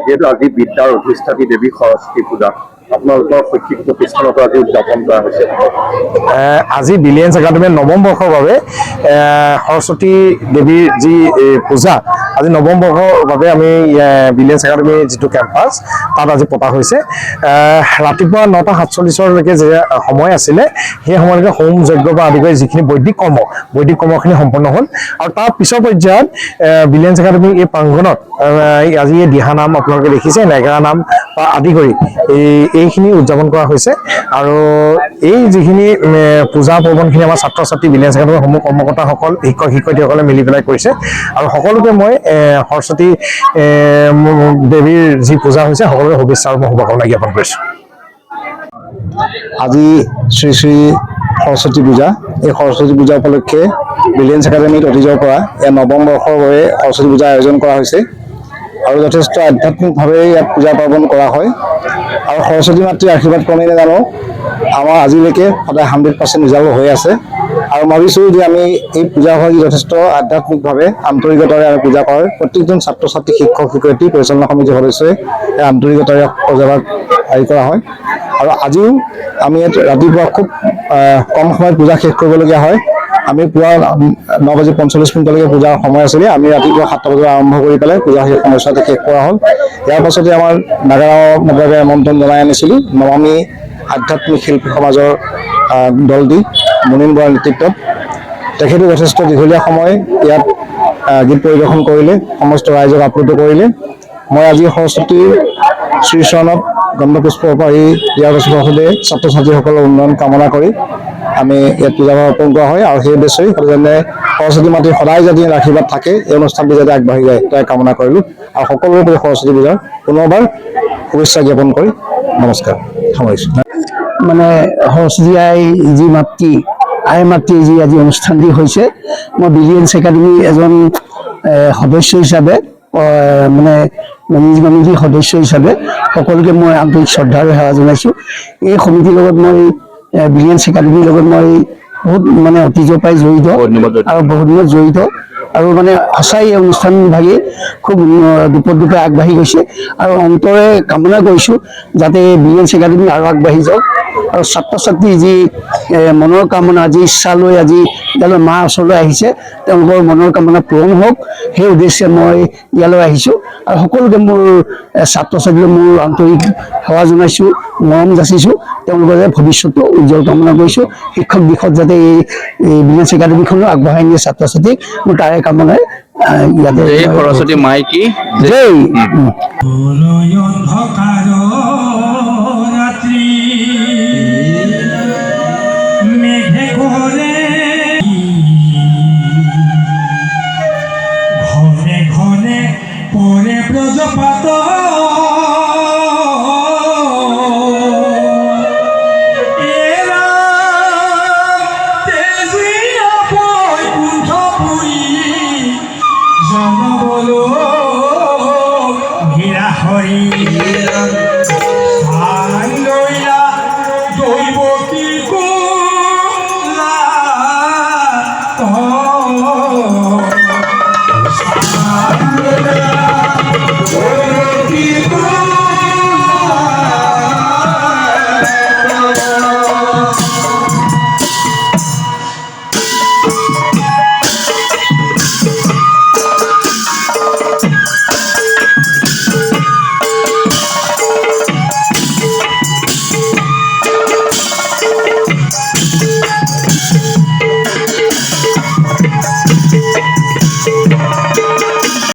যিহেতু আজি বিদ্যাৰ অধিষ্ঠাত্ৰী দেৱী সৰস্বতী পূজা আপোনালোকৰ শৈক্ষিক প্ৰতিষ্ঠানতো আজি উদযাপন কৰা হৈছে। আজি বিলিয়েন্স একাডেমীৰ নৱম বৰ্ষৰ বাবে সৰস্বতী দেৱীৰ যি পূজা আজি নৱম বৰ্ষৰ বাবে আমি বিলিয়েন্স একাডেমীৰ যিটো কেম্পাছ তাত আজি পতা হৈছে। ৰাতিপুৱা 9:47লৈকে যে সময় আছিলে সেই সময়লৈকে হোম যজ্ঞ পৰা আদি কৰি যিখিনি বৈদিক কৰ্মখিনি সম্পন্ন হ'ল আৰু তাৰ পিছৰ পৰ্যায়ত বিলিয়েন্স একাডেমীৰ এই প্ৰাংগণত আজি এই দিহানাম আপোনালোকে দেখিছে, নেগেৰা নাম বা আদি কৰি এইখিনি উদযাপন কৰা হৈছে আৰু এই যিখিনি পূজা পাৰ্বণখিনি আমাৰ ছাত্ৰ ছাত্ৰী বিলিয়েন্স একাডেমীৰ সমূহ কৰ্মকৰ্তাসকল শিক্ষক শিক্ষয়িত্ৰীসকলে মিলি পেলাই কৰিছে আৰু সকলোকে মই সৰস্বতী দেৱীৰ যি পূজা হৈছে সকলোৰে শুভেচ্ছা আৰু মই শুভকামনা জ্ঞাপন কৰিছোঁ। আজি শ্ৰী শ্ৰী সৰস্বতী পূজা, এই সৰস্বতী পূজা উপলক্ষে বিলিয়েন্স একাডেমীত অতীজৰ পৰা ইয়াত নৱম বৰ্ষৰ বাবে সৰস্বতী পূজাৰ আয়োজন কৰা হৈছে আৰু যথেষ্ট আধ্যাত্মিকভাৱে ইয়াত পূজা পাৰ্বণ কৰা হয় আৰু সৰস্বতী মাতৃৰ আশীৰ্বাদ ক্ৰমেই জানো আমাৰ আজিলৈকে সদায় 100% ৰিজাল্ট হৈ আছে আৰু ভাবিছোঁ যে আমি এই পূজাভাগী যথেষ্ট আধ্যাত্মিকভাৱে আন্তৰিকতাৰে আমি পূজা কৰা হয়। প্ৰত্যেকজন ছাত্ৰ ছাত্ৰী শিক্ষক শিক্ষয়িত্ৰী পৰিচালনা সমিতিৰ সদস্যই আন্তৰিকতাৰে পূজাভাগ হেৰি কৰা হয় আৰু আজিও আমি ইয়াত ৰাতিপুৱা খুব কম সময়ত পূজা শেষ কৰিবলগীয়া হয়। আমি পুৱা 9:45 পূজাৰ সময় আছিলে, আমি ৰাতিপুৱা 7টা বজাত আৰম্ভ কৰি পেলাই পূজা সেই সময়ছোৱাতে শেষ কৰা হ'ল। ইয়াৰ পাছতে আমাৰ নাগাৰা আমন্ত্ৰণ জনাই আনিছিলোঁ নমামী আধ্যাত্মিক শিল্পী সমাজৰ দলটি মুনীন বৰাৰ নেতৃত্বত। তেখেতে যথেষ্ট দীঘলীয়া সময় ইয়াত গীত পৰিৱেশন কৰিলে, সমস্ত ৰাইজক আপ্লুত কৰিলে। মই আজি সৰস্বতীৰ শ্ৰীচৰণত গন্ধপুষ্প পাৰি দিয়াৰ পাছতে ছাত্ৰ ছাত্ৰীসকলৰ উন্নয়ন কামনা কৰি আমি ইয়াত পূজা অৰ্পণ কৰা হয় আৰু সেই উদ্দেশ্যেই যেনে সৰস্বতী মাতৃৰ সদায় যদি আশীৰ্বাদ থাকে এই অনুষ্ঠানটি যাতে আগবাঢ়ি যায় তাই কামনা কৰিলোঁ আৰু সকলোৰে প্ৰতি সৰস্বতী পূজাৰ পুনৰবাৰ শুভেচ্ছা জ্ঞাপন কৰি নমস্কাৰ সামৰিছোঁ। মানে সৰস্বতী আই যি মাতৃ যি আজি অনুষ্ঠানটি হৈছে, মই বিলিয়েন্স একাডেমী এজন সদস্য হিচাপে মানে মেনেজিং কমিটিৰ সদস্য হিচাপে সকলোকে মই আন্তৰিক শ্ৰদ্ধা আৰু সেৱা জনাইছোঁ। এই সমিতিৰ লগত মই বিলিয়েন্স একাডেমীৰ লগত মই বহুত মানে অতীজৰ পৰাই জড়িত আৰু বহুত দিনত জড়িত আৰু মানে সঁচাই এই অনুষ্ঠান ভাগি খুব দুপে আগবাঢ়ি গৈছে আৰু অন্তৰে কামনা কৰিছোঁ যাতে বিলিয়েন্স একাডেমী আৰু আগবাঢ়ি যাওক আৰু ছাত্ৰ ছাত্ৰী যি মনৰ কামনা যি ইচ্ছা লৈ আজি ইয়ালৈ মাৰ ওচৰলৈ আহিছে তেওঁলোকৰ মনৰ কামনা পূৰণ হওক সেই উদ্দেশ্যে মই ইয়ালৈ আহিছোঁ আৰু সকলোকে মোৰ ছাত্ৰ ছাত্ৰীলৈ মোৰ আন্তৰিক সেৱা জনাইছোঁ, মৰম যাচিছোঁ। তেওঁলোকৰ ভৱিষ্যতটো উজ্জ্বল কামনা কৰিছোঁ। শিক্ষক দিশত যাতে এই বিলিয়েন্স একাডেমীখনো আগবঢ়াই নিয়ে ছাত্ৰ ছাত্ৰীক মোৰ তাৰে কামনাৰে ইয়াতে সৰস্বতী মাইকী জয়।